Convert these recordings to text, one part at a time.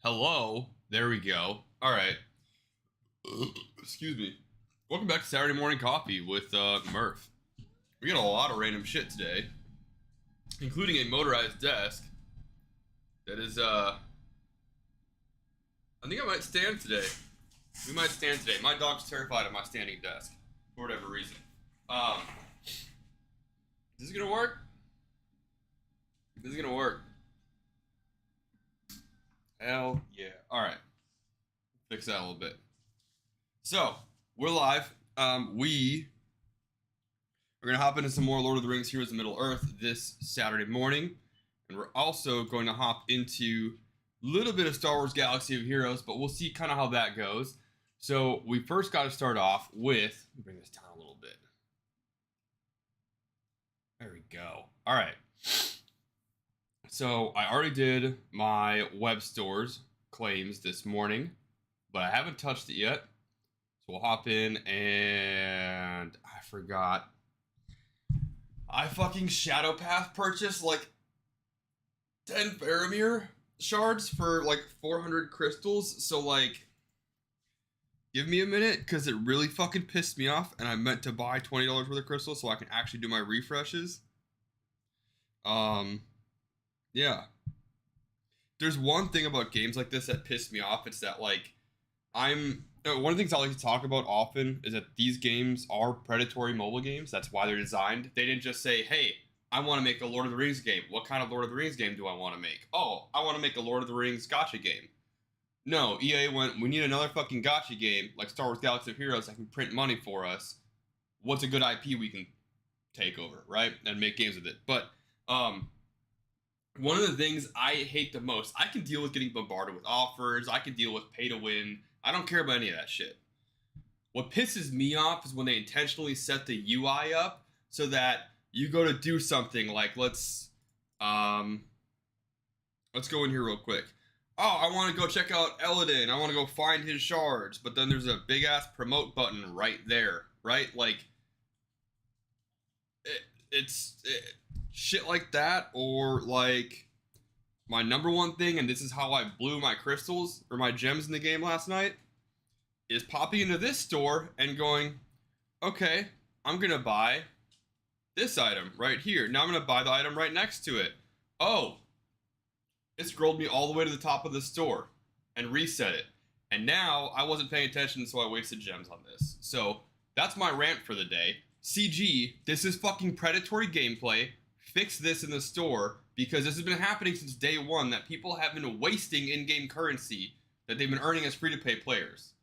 Hello. There we go. All right. Excuse me. Welcome back to Saturday Morning Coffee with Murph. We got a lot of random shit today, including a motorized desk that is, I think I might stand today. We might stand today. My dog's terrified of my standing desk for whatever reason. Is this gonna work? This is gonna work. Hell yeah. All right. Fix that a little bit. So, we're live. We are going to hop into some more Lord of the Rings Heroes of Middle-earth this Saturday morning. And we're also going to hop into a little bit of Star Wars Galaxy of Heroes, but we'll see kind of how that goes. So, we first got to start off with... Let me bring this down a little bit. There we go. All right. So, I already did my web stores claims this morning, but I haven't touched it yet. So we'll hop in, and I forgot. I fucking Shadow Path purchased like 10 Faramir shards for like 400 crystals. So like, give me a minute, because it really fucking pissed me off, and I meant to buy $20 worth of crystals so I can actually do my refreshes. Yeah. There's one thing about games like this that pissed me off. It's that, like, one of the things I like to talk about often is that these games are predatory mobile games. That's why they're designed. They didn't just say, hey, I want to make a Lord of the Rings game. What kind of Lord of the Rings game do I want to make? Oh, I want to make a Lord of the Rings gacha game. No, EA went, we need another fucking gacha game, like Star Wars Galaxy of Heroes, that can print money for us. What's a good IP we can take over, right? And make games with it. But, one of the things I hate the most, I can deal with getting bombarded with offers, I can deal with pay to win, I don't care about any of that shit. What pisses me off is when they intentionally set the UI up so that you go to do something like, let's go in here real quick. Oh, I want to go check out Eladin, I want to go find his shards, but then there's a big ass promote button right there, right? Like, it's shit like that, or like my number one thing, and this is how I blew my crystals or my gems in the game last night, is popping into this store and going, okay, I'm gonna buy this item right here. Now I'm gonna buy the item right next to it. Oh, it scrolled me all the way to the top of the store and reset it. And now I wasn't paying attention, so I wasted gems on this. So that's my rant for the day. CG, this is fucking predatory gameplay. Fix this in the store, because this has been happening since day one, that people have been wasting in-game currency that they've been earning as free-to-play players.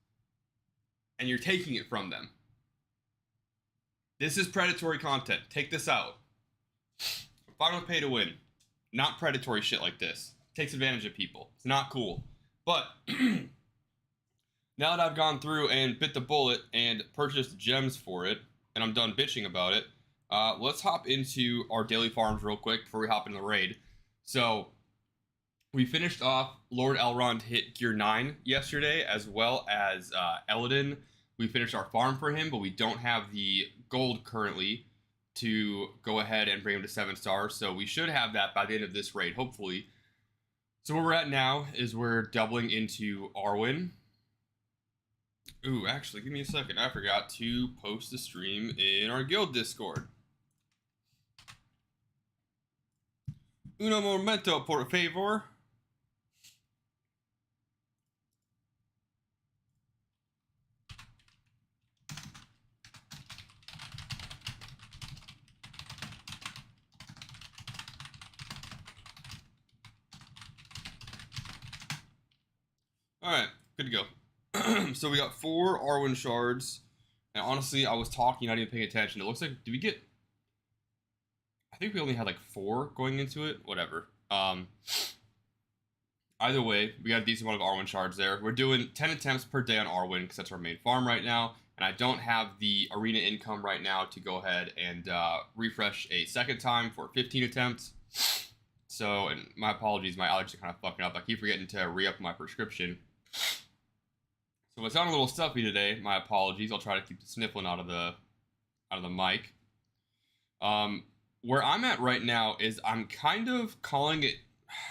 And you're taking it from them. This is predatory content. Take this out. Final pay to win. Not predatory shit like this. Takes advantage of people. It's not cool. But now that I've gone through and bit the bullet and purchased gems for it, and I'm done bitching about it, let's hop into our daily farms real quick before we hop into the raid. So, we finished off Lord Elrond hit Gear 9 yesterday, as well as Eladin. We finished our farm for him, but we don't have the gold currently to go ahead and bring him to 7 stars, so we should have that by the end of this raid, hopefully. So where we're at now is we're doubling into Arwen. Ooh, actually, give me a second. I forgot to post the stream in our guild Discord. Uno momento, por favor. Alright, good to go. So we got 4 Arwen shards. And honestly, I was talking, not even paying attention. It looks like, did we get... I think we only had like 4 going into it. Whatever. Either way, we got a decent amount of Arwen shards there. We're doing 10 attempts per day on Arwen, because that's our main farm right now. And I don't have the arena income right now to go ahead and refresh a second time for 15 attempts. So, and my apologies, my allergies are kind of fucking up. I keep forgetting to re-up my prescription. So if I sound a little stuffy today, my apologies. I'll try to keep the sniffling out of the mic. Where I'm at right now is I'm kind of calling it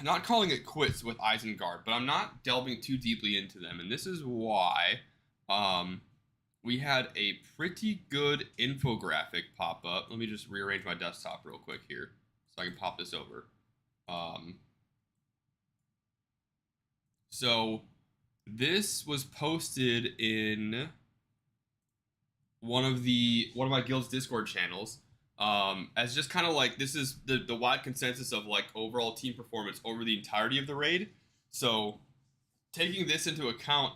not calling it quits with Isengard, but I'm not delving too deeply into them, and this is why. Um, we had a pretty good infographic pop up. Let me just rearrange my desktop real quick here so I can pop this over. Um, so this was posted in one of my guild's Discord channels. As just kind of like this is the wide consensus of like overall team performance over the entirety of the raid. So taking this into account,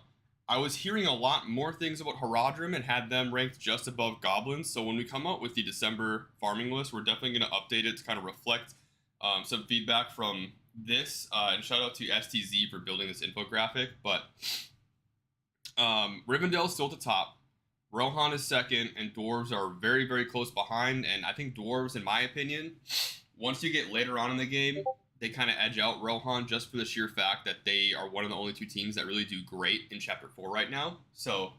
I was hearing a lot more things about Haradrim and had them ranked just above Goblins. So when we come out with the December farming list, we're definitely going to update it to kind of reflect some feedback from this. And shout out to STZ for building this infographic. But Rivendell is still at the top. Rohan is second, and Dwarves are very, very close behind. And I think Dwarves, in my opinion, once you get later on in the game, they kind of edge out Rohan just for the sheer fact that they are one of the only two teams that really do great in Chapter 4 right now. So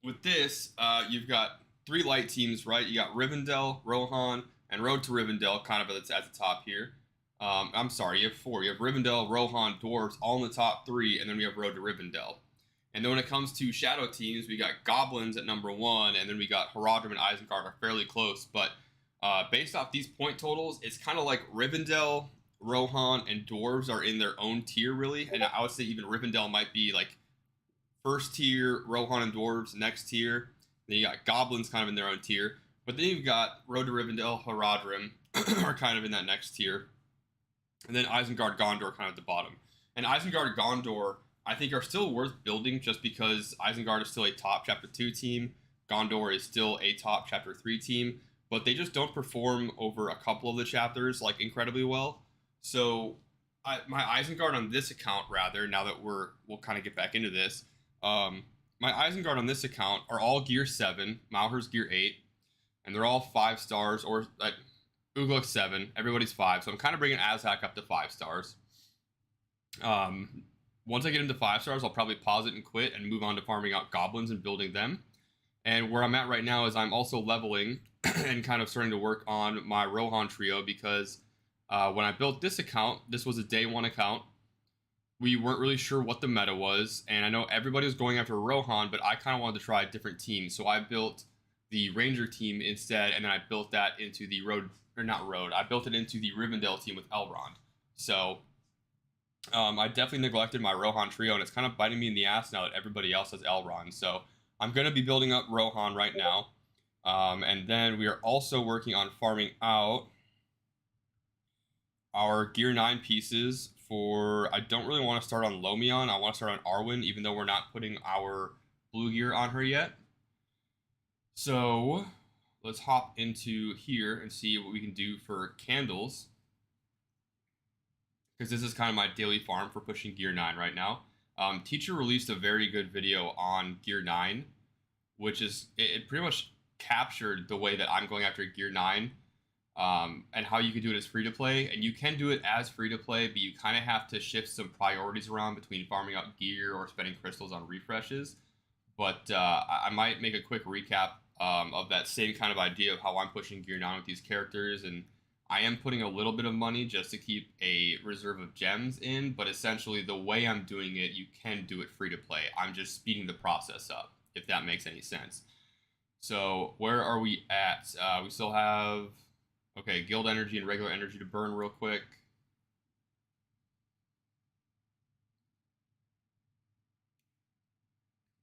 with this, you've got three light teams, right? You got Rivendell, Rohan, and Road to Rivendell kind of at the top here. I'm sorry, you have four. You have Rivendell, Rohan, Dwarves all in the top three, and then we have Road to Rivendell. And then when it comes to Shadow teams, we got Goblins at number one, and then we got Haradrim and Isengard are fairly close, but based off these point totals, it's kind of like Rivendell, Rohan, and Dwarves are in their own tier, really. And I would say even Rivendell might be like first tier, Rohan and Dwarves next tier. Then you got Goblins kind of in their own tier. But then you've got Road to Rivendell, Haradrim are kind of in that next tier. And then Isengard, Gondor kind of at the bottom. And Isengard, Gondor, I think are still worth building just because Isengard is still a top Chapter 2 team. Gondor is still a top Chapter 3 team. But they just don't perform over a couple of the chapters like incredibly well. So my Isengard on this account, rather, now that we'll kind of get back into this, my Isengard on this account are all Gear 7, Mauher's Gear 8, and they're all 5 stars, or SWGOH 7, everybody's 5, so I'm kind of bringing Azhak up to 5 stars. Once I get into 5 stars, I'll probably pause it and quit and move on to farming out Goblins and building them. And where I'm at right now is I'm also leveling and kind of starting to work on my Rohan trio because when I built this account, this was a day one account. We weren't really sure what the meta was, and I know everybody was going after Rohan, but I kind of wanted to try a different team, so I built the Ranger team instead, and then I built that into the I built it into the Rivendell team with Elrond. So I definitely neglected my Rohan trio, and it's kind of biting me in the ass now that everybody else has Elrond. So I'm going to be building up Rohan right now. And then we are also working on farming out our Gear 9 pieces for... I don't really want to start on Lomion. I want to start on Arwen, even though we're not putting our blue gear on her yet. So let's hop into here and see what we can do for candles. Because this is kind of my daily farm for pushing Gear 9 right now. Teacher released a very good video on Gear 9, which is... It pretty much captured the way that I'm going after Gear 9 and how you can do it as free-to-play. And you can do it as free-to-play, but you kind of have to shift some priorities around between farming out gear or spending crystals on refreshes. But I might make a quick recap of that same kind of idea of how I'm pushing Gear 9 with these characters. And I am putting a little bit of money just to keep a reserve of gems in, but essentially the way I'm doing it, you can do it free-to-play. I'm just speeding the process up, if that makes any sense. So where are we at? We still have, okay, guild energy and regular energy to burn real quick.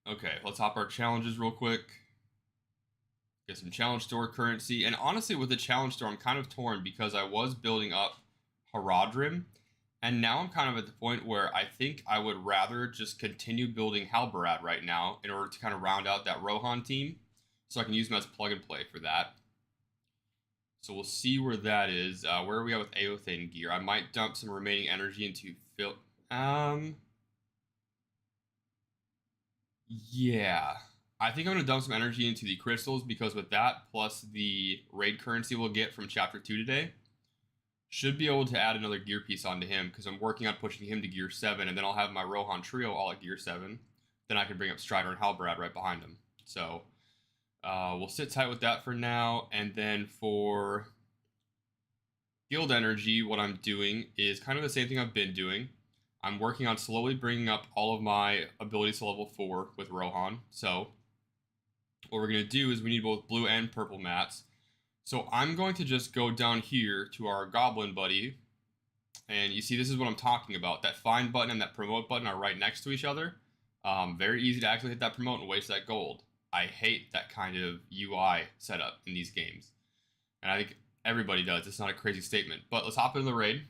Okay, let's hop our challenges real quick. Get some challenge store currency. And honestly, with the challenge store, I'm kind of torn because I was building up Haradrim. And now I'm kind of at the point where I think I would rather just continue building Halbarad right now in order to kind of round out that Rohan team. So I can use them as plug and play for that. So we'll see where that is. Where are we at with Aothane gear? I might dump some remaining energy into fill. Yeah. I think I'm going to dump some energy into the crystals because with that, plus the raid currency we'll get from Chapter 2 today, should be able to add another gear piece onto him because I'm working on pushing him to Gear 7, and then I'll have my Rohan trio all at Gear 7. Then I can bring up Strider and Halbarad right behind him. So we'll sit tight with that for now, and then for guild energy, what I'm doing is kind of the same thing I've been doing. I'm working on slowly bringing up all of my abilities to level 4 with Rohan. So what we're going to do is we need both blue and purple mats. So I'm going to just go down here to our goblin buddy. And you see, this is what I'm talking about. That find button and that promote button are right next to each other. Very easy to actually hit that promote and waste that gold. I hate that kind of UI setup in these games. And I think everybody does. It's not a crazy statement. But let's hop into the raid.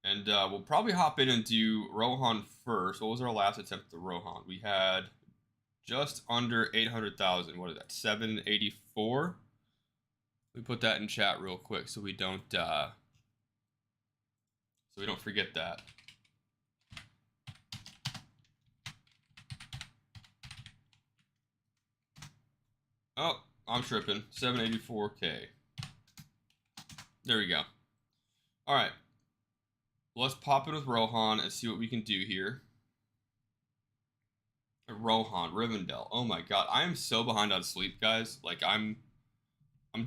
And we'll probably hop in and do Rohan first. What was our last attempt at the Rohan? We had just under 800,000. What is that? 784? We put that in chat real quick so we don't forget that. Oh, I'm tripping. 784K. There we go. All right. Let's pop in with Rohan and see what we can do here. Rohan, Rivendell. Oh my god, I am so behind on sleep, guys. Like, I'm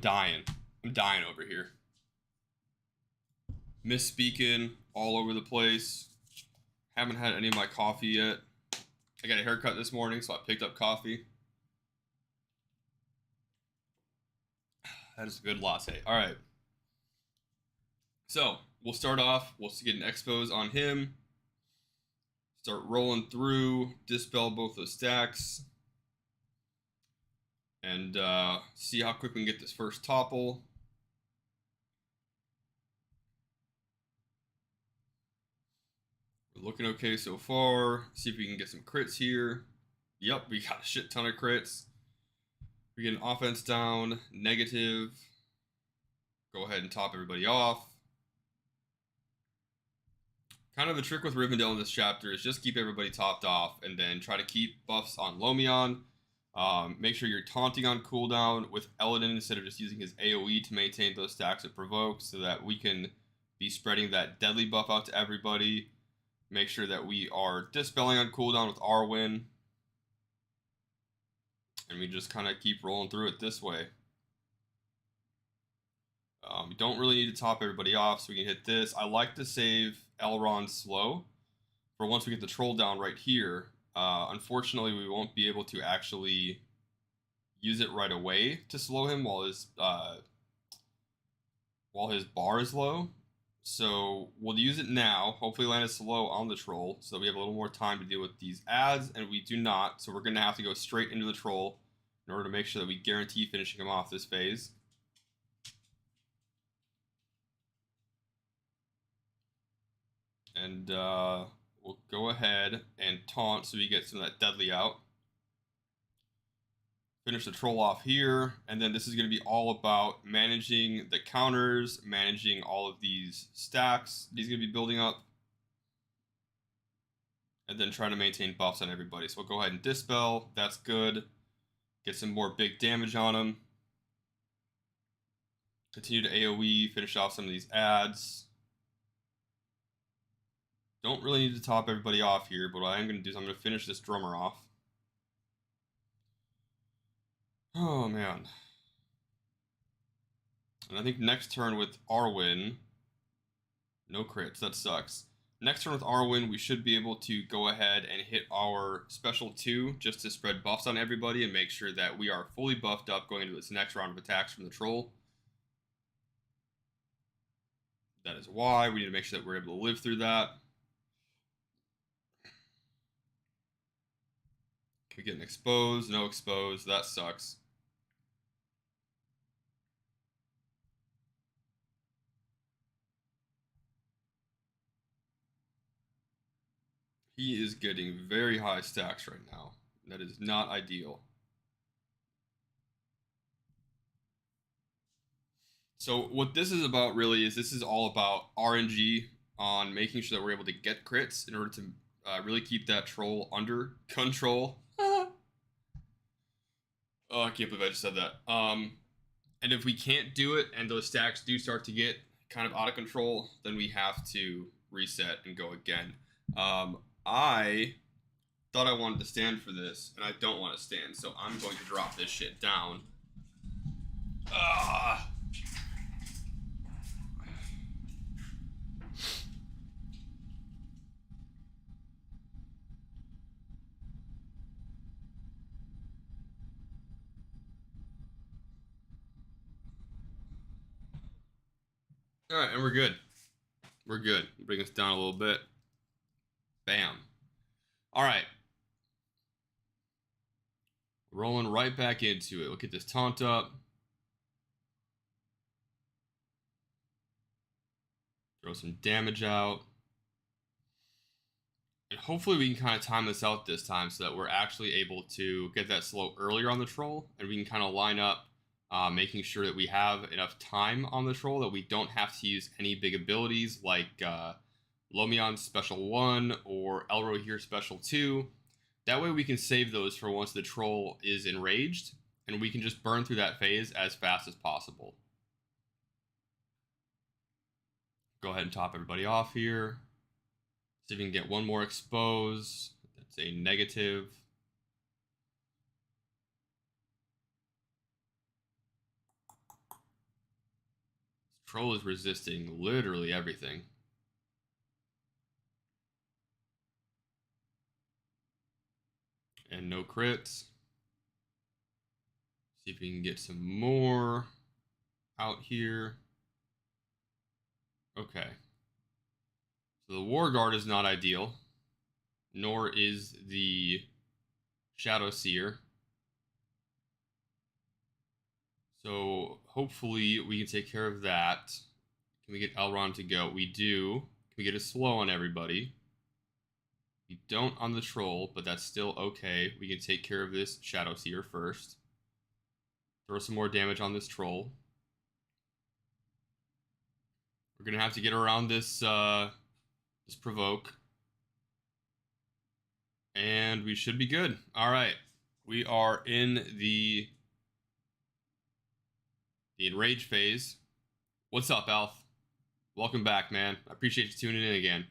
dying. I'm dying over here. Misspeaking all over the place. Haven't had any of my coffee yet. I got a haircut this morning, so I picked up coffee. That is a good latte. All right. So, we'll start off. We'll get an expose on him. Start rolling through. Dispel both those stacks. And see how quick we can get this first topple. We're looking okay so far. See if we can get some crits here. Yep, we got a shit ton of crits. We get an offense down. Negative. Go ahead and top everybody off. Kind of the trick with Rivendell in this chapter is just keep everybody topped off and then try to keep buffs on Lomion. Make sure you're taunting on cooldown with Eladin instead of just using his AoE to maintain those stacks of provoke so that we can be spreading that deadly buff out to everybody. Make sure that we are dispelling on cooldown with Arwen. And we just kind of keep rolling through it this way. We don't really need to top everybody off, so we can hit this. I like to save Elrond slow for once we get the troll down right here. Unfortunately, we won't be able to actually use it right away to slow him while his bar is low. So we'll use it now. Hopefully land it slow on the troll so that we have a little more time to deal with these ads, and we do not. So we're going to have to go straight into the troll in order to make sure that we guarantee finishing him off this phase. And we'll go ahead and taunt so we get some of that deadly out. Finish the troll off here, and then this is going to be all about managing the counters, managing all of these stacks he's going to be building up, and then trying to maintain buffs on everybody. So we'll go ahead and dispel. That's good. Get some more big damage on him. Continue to AoE, finish off some of these ads. Don't really need to top everybody off here, but what I am going to do is I'm going to finish this drummer off. Oh, man. And I think next turn with Arwen... No crits, that sucks. Next turn with Arwen, we should be able to go ahead and hit our special 2 just to spread buffs on everybody and make sure that we are fully buffed up going into this next round of attacks from the troll. That is why we need to make sure that we're able to live through that. We get an exposed, no exposed, that sucks. He is getting very high stacks right now. That is not ideal. So what this is about really is this is all about RNG on making sure that we're able to get crits in order to really keep that troll under control. Oh, I can't believe I just said that. And if we can't do it and those stacks do start to get kind of out of control, then we have to reset and go again. I thought I wanted to stand for this, and I don't want to stand, so I'm going to drop this shit down. Ah. All right, and we're good. We're good. Bring us down a little bit. Bam. All right. Rolling right back into it. Look at this taunt up. Throw some damage out. And hopefully we can kind of time this out this time so that we're actually able to get that slow earlier on the troll. And we can kind of line up, making sure that we have enough time on the troll that we don't have to use any big abilities like Lomion Special 1 or Elro here Special 2. That way we can save those for once the troll is enraged, and we can just burn through that phase as fast as possible. Go ahead and top everybody off here. See if we can get one more expose. That's a negative. This troll is resisting literally everything. And no crits. See if we can get some more out here. Okay. So the War Guard is not ideal, nor is the Shadow Seer. So hopefully we can take care of that. Can we get Elrond to go? We do. Can we get a slow on everybody? We don't on the troll, but that's still okay. We can take care of this Shadow Seer first. Throw some more damage on this troll. We're gonna have to get around this this provoke, and we should be good. All right, we are in the enrage phase. What's up, Alf? Welcome back, man. I appreciate you tuning in again.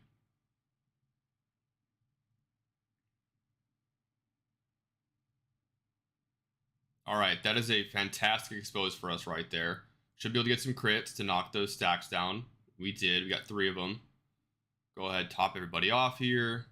All right, that is a fantastic expose for us right there. Should be able to get some crits to knock those stacks down. We did. We got 3 of them. Go ahead, top everybody off here.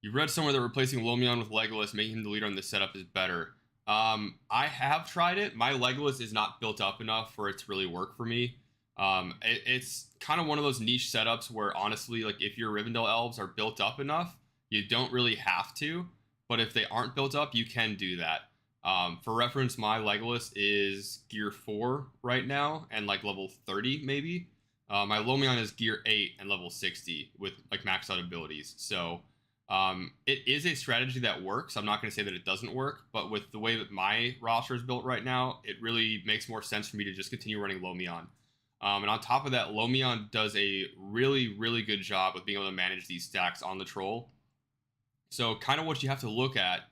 You read somewhere that replacing Lomion with Legolas, making him the leader on this setup is better. I have tried it. My Legolas is not built up enough for it to really work for me. It's kind of one of those niche setups where, honestly, like if your Rivendell elves are built up enough, you don't really have to. But if they aren't built up, you can do that. For reference, my Legolas is gear 4 right now and like level 30 maybe. My Lomion is gear 8 and level 60 with like maxed out abilities. So it is a strategy that works. I'm not going to say that it doesn't work, but with the way that my roster is built right now, it really makes more sense for me to just continue running Lomion. And on top of that, Lomion does a really, really good job with being able to manage these stacks on the troll. So kind of what you have to look at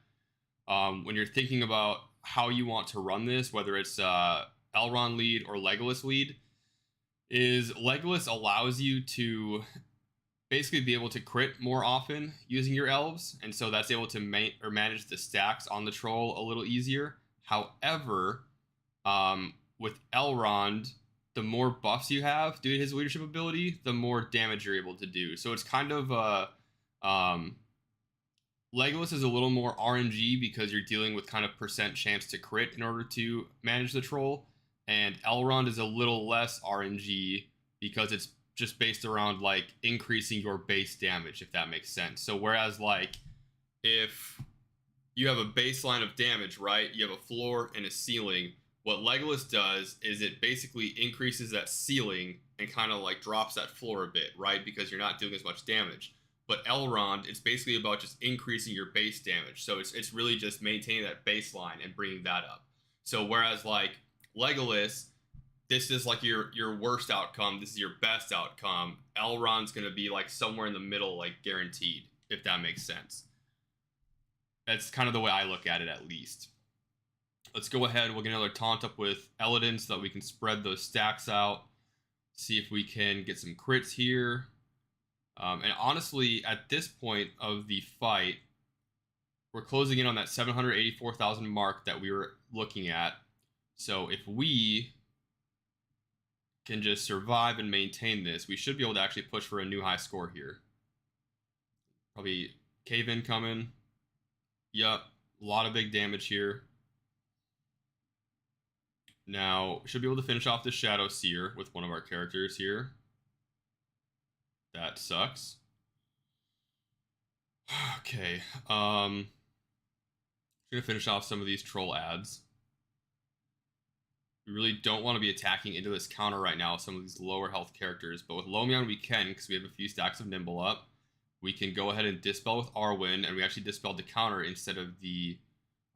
when you're thinking about how you want to run this, whether it's Elrond lead or Legolas lead, is Legolas allows you to basically be able to crit more often using your elves, and so that's able to manage the stacks on the troll a little easier. However, with Elrond, the more buffs you have due to his leadership ability, the more damage you're able to do. So it's kind of Legolas is a little more RNG because you're dealing with kind of percent chance to crit in order to manage the troll, and Elrond is a little less RNG because it's just based around like increasing your base damage, if that makes sense. So whereas like if you have a baseline of damage, right, you have a floor and a ceiling, what Legolas does is it basically increases that ceiling and kind of like drops that floor a bit, right, because you're not doing as much damage. But Elrond, it's basically about just increasing your base damage. So it's really just maintaining that baseline and bringing that up. So whereas like Legolas, this is like your worst outcome, this is your best outcome, Elrond's going to be like somewhere in the middle, like guaranteed, if that makes sense. That's kind of the way I look at it, at least. Let's go ahead, we'll get another taunt up with Eladin so that we can spread those stacks out. See if we can get some crits here. And honestly, at this point of the fight, we're closing in on that 784,000 mark that we were looking at. So if we can just survive and maintain this, we should be able to actually push for a new high score here. Probably cave in coming. Yup, a lot of big damage here. Now, should be able to finish off the Shadow Seer with one of our characters here. That sucks. Okay, gonna finish off some of these troll ads. We really don't want to be attacking into this counter right now with some of these lower health characters, but with Lomion we can, because we have a few stacks of Nimble up. We can go ahead and Dispel with Arwen, and we actually dispelled the counter instead of the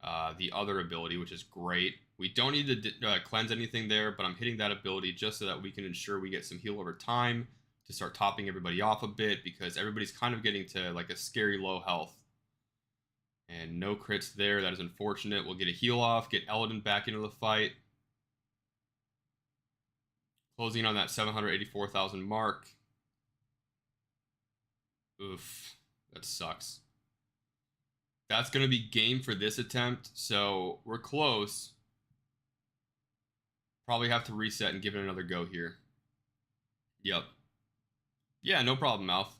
other ability, which is great. We don't need to cleanse anything there, but I'm hitting that ability just so that we can ensure we get some heal over time to start topping everybody off a bit, because everybody's kind of getting to like a scary low health. And no crits there. That is unfortunate. We'll get a heal off, get Eladin back into the fight. Closing on that 784,000 mark. Oof, that sucks. That's going to be game for this attempt, so we're close. Probably have to reset and give it another go here. Yep. Yeah, no problem, Mouth.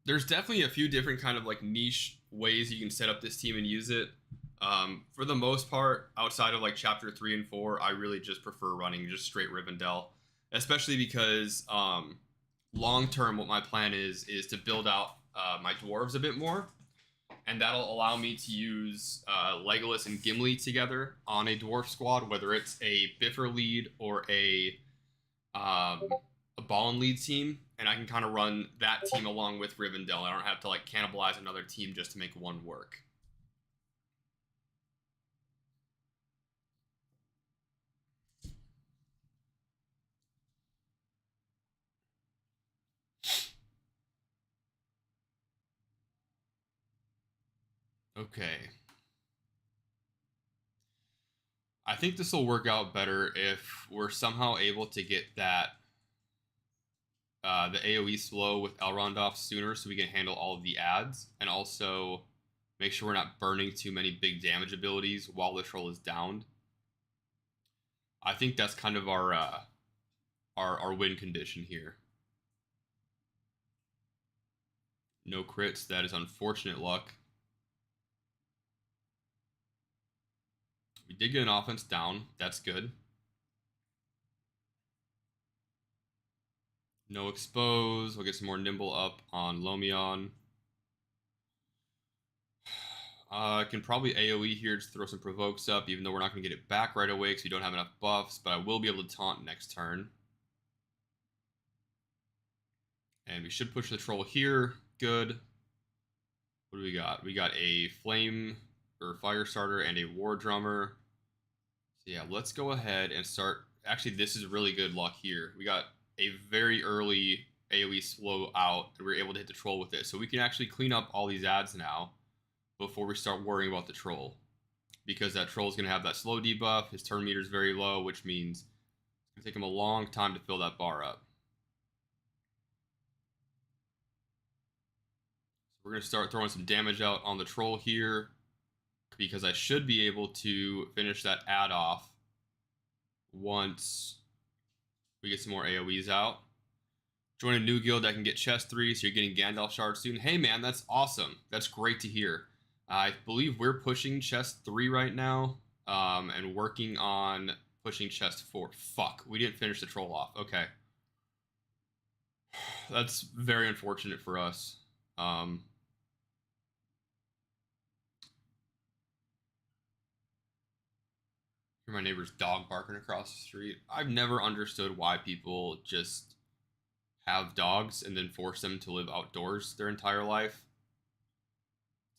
There's definitely a few different kind of like niche ways you can set up this team and use it. For the most part, outside of like chapter 3 and 4, I really just prefer running just straight Rivendell, especially because long term, what my plan is to build out my dwarves a bit more, and that'll allow me to use Legolas and Gimli together on a dwarf squad, whether it's a Biffer lead or a Balin lead team, and I can kind of run that team along with Rivendell. I don't have to like cannibalize another team just to make one work. Okay. I think this will work out better if we're somehow able to get that the AoE slow with Elrond off sooner, so we can handle all of the ads, and also make sure we're not burning too many big damage abilities while the troll is downed. I think that's kind of our win condition here. No crits. That is unfortunate luck. We did get an offense down. That's good. No expose. We'll get some more nimble up on Lomion. I can probably AoE here, just throw some provokes up, even though we're not going to get it back right away because we don't have enough buffs, but I will be able to taunt next turn. And we should push the troll here. Good. What do we got? We got a flame or fire starter and a war drummer. So yeah, let's go ahead and start. Actually, this is really good luck here. We got a very early AoE slow out, and we were able to hit the troll with it. So we can actually clean up all these ads now before we start worrying about the troll, because that troll is going to have that slow debuff. His turn meter is very low, which means it's going to take him a long time to fill that bar up. So we're going to start throwing some damage out on the troll here, because I should be able to finish that ad off once we get some more AoEs out. Join a new guild that can get chest 3, so you're getting Gandalf shards soon. Hey man, that's awesome. That's great to hear. I believe we're pushing chest 3 right now, and working on pushing chest 4. Fuck, we didn't finish the troll off. Okay. That's very unfortunate for us. Hear my neighbor's dog barking across the street. I've never understood why people just have dogs and then force them to live outdoors their entire life.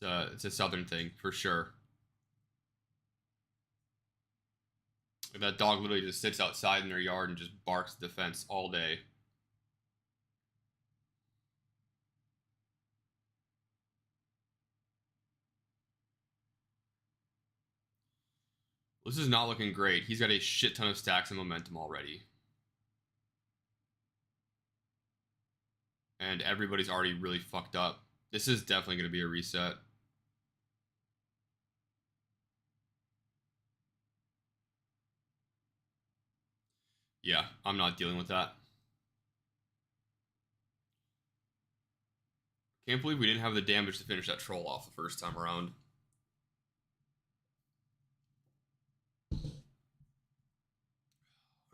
It's a southern thing for sure. That dog literally just sits outside in their yard and just barks at the fence all day. This is not looking great. He's got a shit ton of stacks and momentum already. And everybody's already really fucked up. This is definitely going to be a reset. Yeah, I'm not dealing with that. Can't believe we didn't have the damage to finish that troll off the first time around.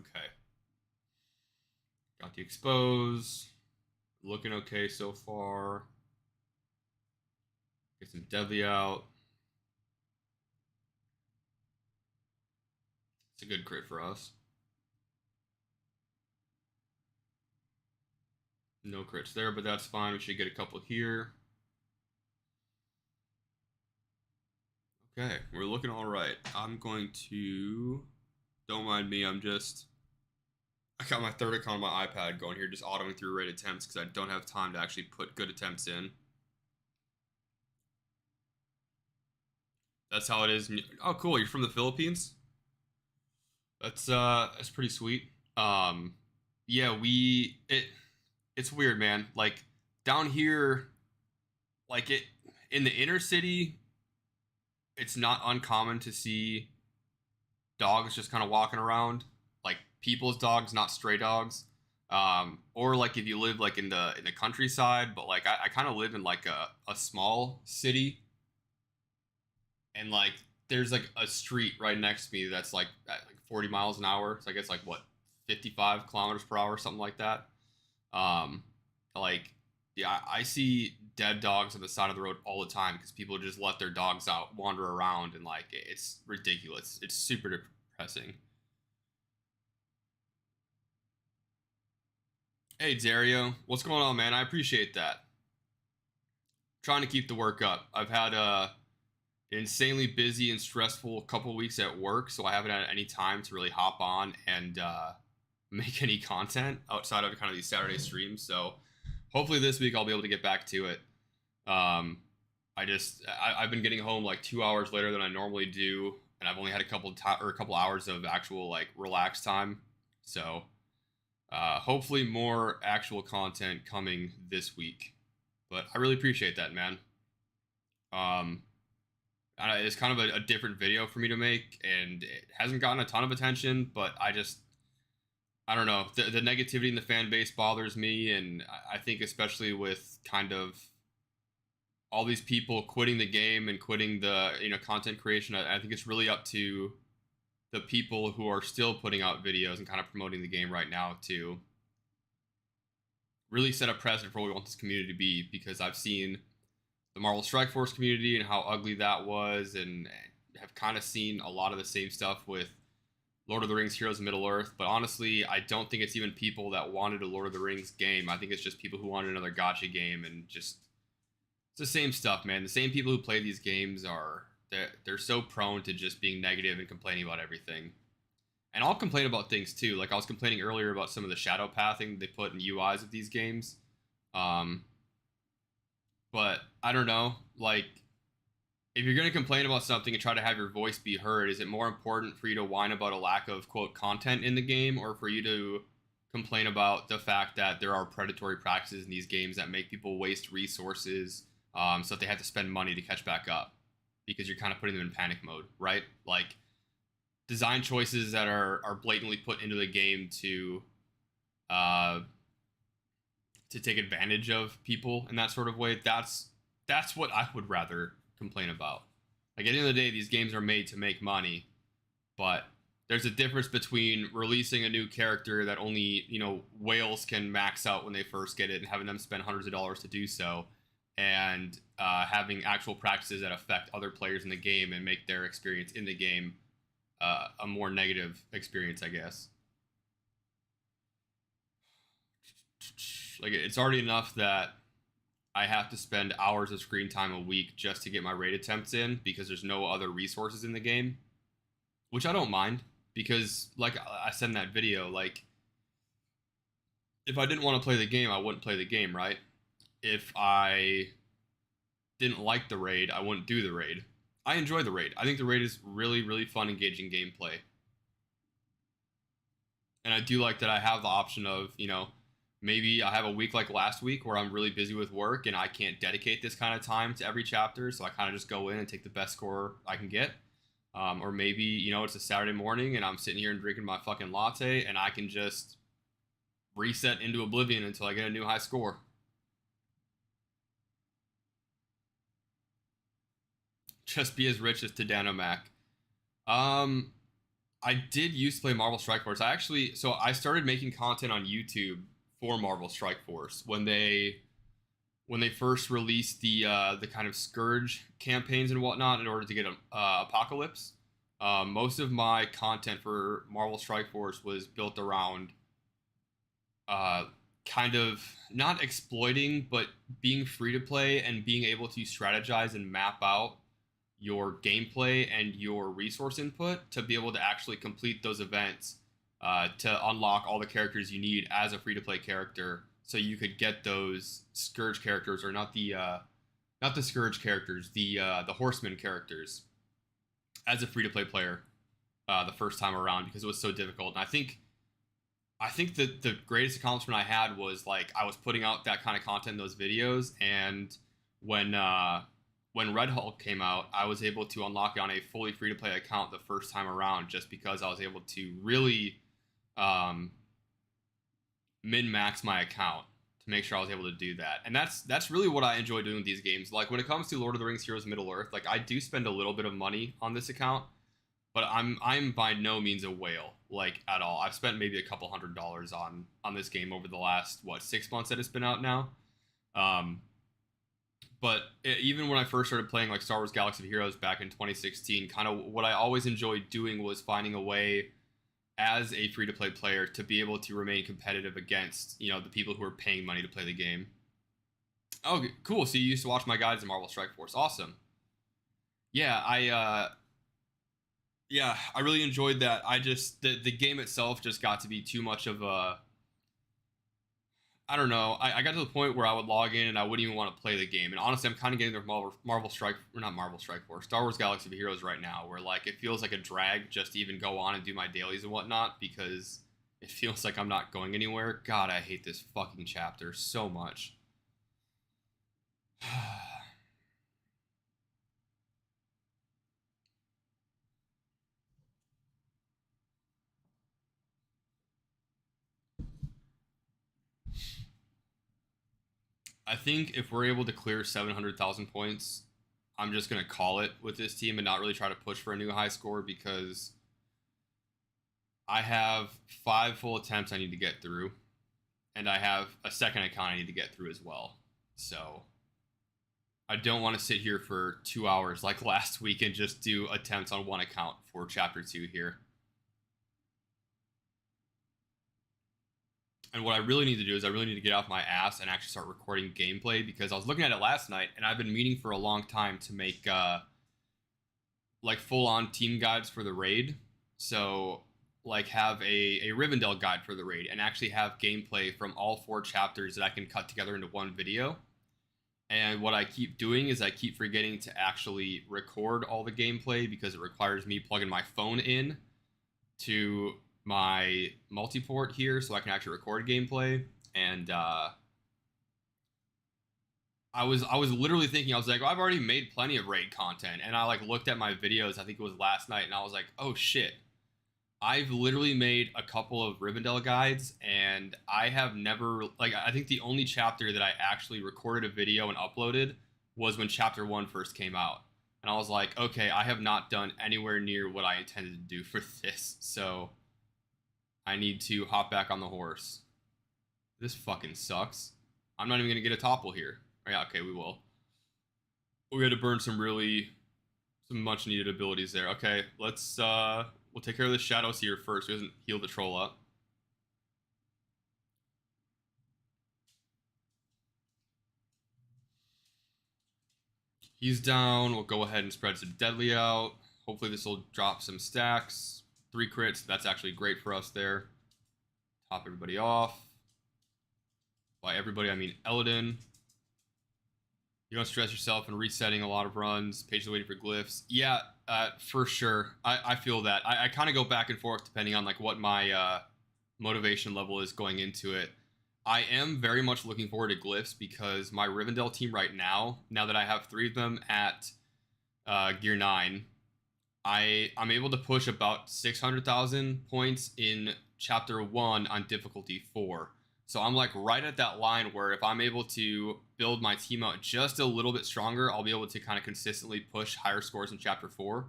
Okay. Got the expose. Looking okay so far. Get some deadly out. It's a good crit for us. No crits there, but that's fine. We should get a couple here. Okay, we're looking all right. I'm going to... Don't mind me, I got my third account on my iPad going here, just autoing through raid attempts because I don't have time to actually put good attempts in. That's how it is. Oh, cool, you're from the Philippines? That's pretty sweet. Yeah, it's weird, man. Like down here, like it in the inner city, it's not uncommon to see dogs just kind of walking around, like people's dogs, not stray dogs. Or like if you live like in the countryside, but like I kind of live in like a small city, and like there's like a street right next to me that's like at like 40 miles an hour. So I guess like what 55 kilometers per hour, something like that. Um, like yeah, I see dead dogs on the side of the road all the time because people just let their dogs out, wander around, and like it's ridiculous. It's super depressing. Hey Dario, what's going on, man? I appreciate that. Trying to keep the work up. I've had an insanely busy and stressful couple of weeks at work, so I haven't had any time to really hop on and make any content outside of kind of these Saturday streams. So hopefully this week I'll be able to get back to it. I've been getting home like 2 hours later than I normally do, and I've only had a couple hours of actual like relaxed time. So hopefully more actual content coming this week. But I really appreciate that, man. Um, it's kind of a different video for me to make, and it hasn't gotten a ton of attention, but I don't know. The negativity in the fan base bothers me, and I think especially with kind of all these people quitting the game and quitting the content creation, I think it's really up to the people who are still putting out videos and kind of promoting the game right now to really set a precedent for what we want this community to be, because I've seen the Marvel Strike Force community and how ugly that was, and have kind of seen a lot of the same stuff with Lord of the Rings Heroes of Middle-earth. But honestly, I don't think it's even people that wanted a Lord of the Rings game. I think it's just people who wanted another gacha game, and just it's the same stuff, man. The same people who play these games they're so prone to just being negative and complaining about everything. And I'll complain about things too. Like I was complaining earlier about some of the shadow pathing they put in UIs of these games. But I don't know. Like, if you're going to complain about something and try to have your voice be heard, is it more important for you to whine about a lack of, quote, content in the game, or for you to complain about the fact that there are predatory practices in these games that make people waste resources, so that they have to spend money to catch back up because you're kind of putting them in panic mode, right? Like, design choices that are blatantly put into the game to take advantage of people in that sort of way. That's what I would rather complain about. Like at the end of the day, these games are made to make money, but there's a difference between releasing a new character that only whales can max out when they first get it and having them spend hundreds of dollars to do so, and having actual practices that affect other players in the game and make their experience in the game a more negative experience, I guess. Like, it's already enough that I have to spend hours of screen time a week just to get my raid attempts in because there's no other resources in the game, which I don't mind, because like I said in that video, like if I didn't want to play the game, I wouldn't play the game, right? If I didn't like the raid, I wouldn't do the raid. I enjoy the raid. I think the raid is really, really fun, engaging gameplay. And I do like that I have the option of, maybe I have a week like last week where I'm really busy with work and I can't dedicate this kind of time to every chapter, so I kind of just go in and take the best score I can get. Or maybe, you know, it's a Saturday morning and I'm sitting here and drinking my fucking latte and I can just reset into oblivion until I get a new high score. Just be as rich as Tadano Mac. Um, I did used to play Marvel Strike Force. I started making content on YouTube for Marvel Strike Force when they first released the kind of Scourge campaigns and whatnot in order to get Apocalypse. Most of my content for Marvel Strike Force was built around uh, kind of not exploiting, but being free to play and being able to strategize and map out your gameplay and your resource input to be able to actually complete those events to unlock all the characters you need as a free to play character, so you could get those Scourge characters, or not the Scourge characters, the Horseman characters, as a free to play player the first time around because it was so difficult. And I think that the greatest accomplishment I had was like I was putting out that kind of content in those videos, and when Red Hulk came out, I was able to unlock it on a fully free to play account the first time around, just because I was able to really min max my account to make sure I was able to do that. And that's really what I enjoy doing with these games. Like when it comes to Lord of the Rings Heroes Middle Earth, like I do spend a little bit of money on this account, but I'm by no means a whale, like at all. I've spent maybe a couple $100 on this game over the last 6 months that it's been out now. But even when I first started playing like Star Wars Galaxy of Heroes back in 2016, kind of what I always enjoyed doing was finding a way as a free to play player to be able to remain competitive against, you know, the people who are paying money to play the game. Oh, cool. So you used to watch my guides in Marvel Strike Force. Awesome. Yeah, I really enjoyed that. I just the game itself just got to be too much of a, I don't know. I got to the point where I would log in and I wouldn't even want to play the game. And honestly, I'm kind of getting the Marvel Strike, or not Marvel Strike Force, Star Wars Galaxy of Heroes right now, where like it feels like a drag just to even go on and do my dailies and whatnot because it feels like I'm not going anywhere. God, I hate this fucking chapter so much. I think if we're able to clear 700,000 points, I'm just going to call it with this team and not really try to push for a new high score, because I have 5 full attempts I need to get through, and I have a second account I need to get through as well. So I don't want to sit here for 2 hours like last week and just do attempts on one account for chapter 2 here. And what I really need to do is I really need to get off my ass and actually start recording gameplay, because I was looking at it last night and I've been meaning for a long time to make like full-on team guides for the raid. So like have a Rivendell guide for the raid and actually have gameplay from all 4 chapters that I can cut together into one video. And what I keep doing is I keep forgetting to actually record all the gameplay because it requires me plugging my phone in to my multi-port here so I can actually record gameplay. And I was literally thinking, I was like, well, I've already made plenty of raid content, and I like looked at my videos, I think it was last night, and I was like, oh shit, I've literally made a couple of Rivendell guides, and I have never, like, I think the only chapter that I actually recorded a video and uploaded was when chapter 1 first came out. And I was like, okay, I have not done anywhere near what I intended to do for this, so I need to hop back on the horse. This fucking sucks. I'm not even going to get a topple here. Oh, yeah, okay, we will. We had to burn some much needed abilities there. Okay, let's, we'll take care of the shadows here first. We doesn't heal the troll up. He's down. We'll go ahead and spread some deadly out. Hopefully this will drop some stacks. 3 crits. That's actually great for us there. Top everybody off. By everybody, I mean Eladin. You don't stress yourself in resetting a lot of runs. Patiently waiting for glyphs. Yeah, for sure. I feel that. I kind of go back and forth depending on like what my motivation level is going into it. I am very much looking forward to glyphs because my Rivendell team right now that I have 3 of them at Gear 9, I'm able to push about 600,000 points in chapter 1 on difficulty 4. So I'm like right at that line where if I'm able to build my team out just a little bit stronger, I'll be able to kind of consistently push higher scores in chapter 4.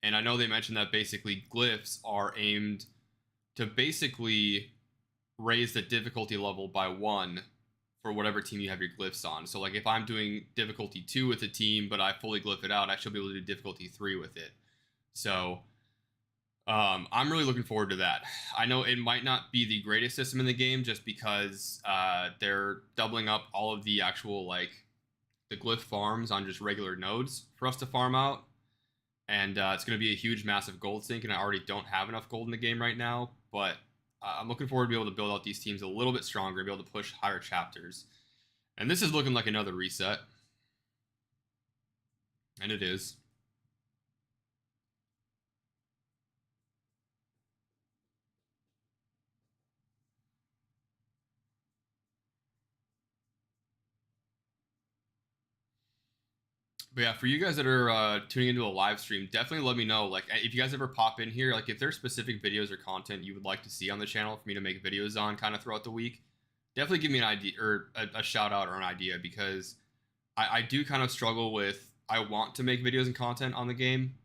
And I know they mentioned that basically glyphs are aimed to basically raise the difficulty level by 1 for whatever team you have your glyphs on. So like if I'm doing difficulty 2 with a team, but I fully glyph it out, I should be able to do difficulty 3 with it. So I'm really looking forward to that. I know it might not be the greatest system in the game just because they're doubling up all of the actual like the glyph farms on just regular nodes for us to farm out. And it's going to be a huge, massive gold sink, and I already don't have enough gold in the game right now. But I'm looking forward to be able to build out these teams a little bit stronger, be able to push higher chapters. And this is looking like another reset. And it is. But yeah, for you guys that are tuning into a live stream, definitely let me know. Like, if you guys ever pop in here, like, if there's specific videos or content you would like to see on the channel for me to make videos on kind of throughout the week, definitely give me an idea or a shout out or an idea because I do kind of struggle with, I want to make videos and content on the game,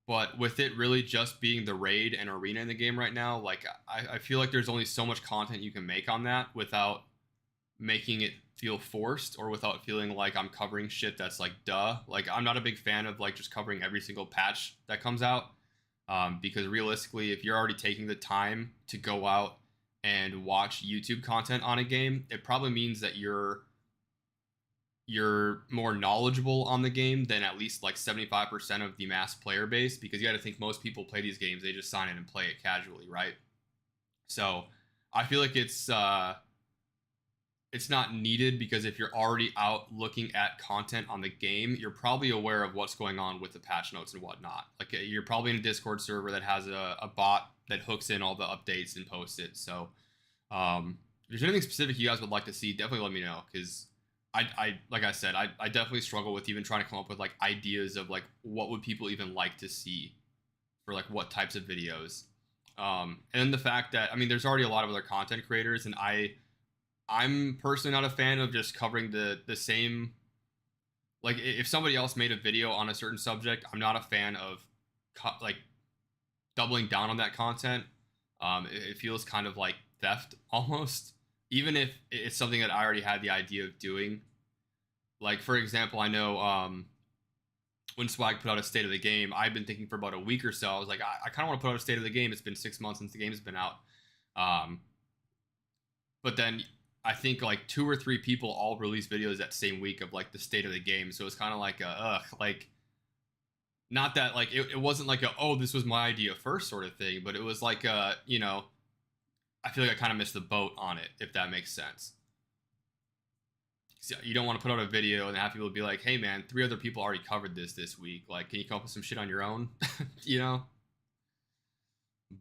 but with it really just being the raid and arena in the game right now, like, I feel like there's only so much content you can make on that without making it feel forced or without feeling like I'm covering shit that's like duh. Like I'm not a big fan of like just covering every single patch that comes out because realistically, if you're already taking the time to go out and watch YouTube content on a game, it probably means that you're more knowledgeable on the game than at least like 75% of the mass player base because you got to think most people play these games, they just sign in and play it casually, right? So I feel like it's not needed because if you're already out looking at content on the game, you're probably aware of what's going on with the patch notes and whatnot. Like you're probably in a Discord server that has a bot that hooks in all the updates and posts it. So if there's anything specific you guys would like to see, definitely let me know because I like I said, I definitely struggle with even trying to come up with like ideas of like what would people even like to see for like what types of videos. And then the fact that I mean, there's already a lot of other content creators, and I'm personally not a fan of just covering the same. Like if somebody else made a video on a certain subject, I'm not a fan of like doubling down on that content. It feels kind of like theft almost, even if it's something that I already had the idea of doing. Like for example, I know when Swag put out a state of the game, I've been thinking for about a week or so. I was like, I kind of want to put out a state of the game. It's been 6 months since the game's been out. But then I think like 2 or 3 people all released videos that same week of like the state of the game. So it's kind of like like not that like it wasn't like oh, this was my idea first sort of thing, but it was like you know, I feel like I kind of missed the boat on it, if that makes sense. So you don't want to put out a video and have people be like, hey man, 3 other people already covered this week. Like, can you come up with some shit on your own? You know?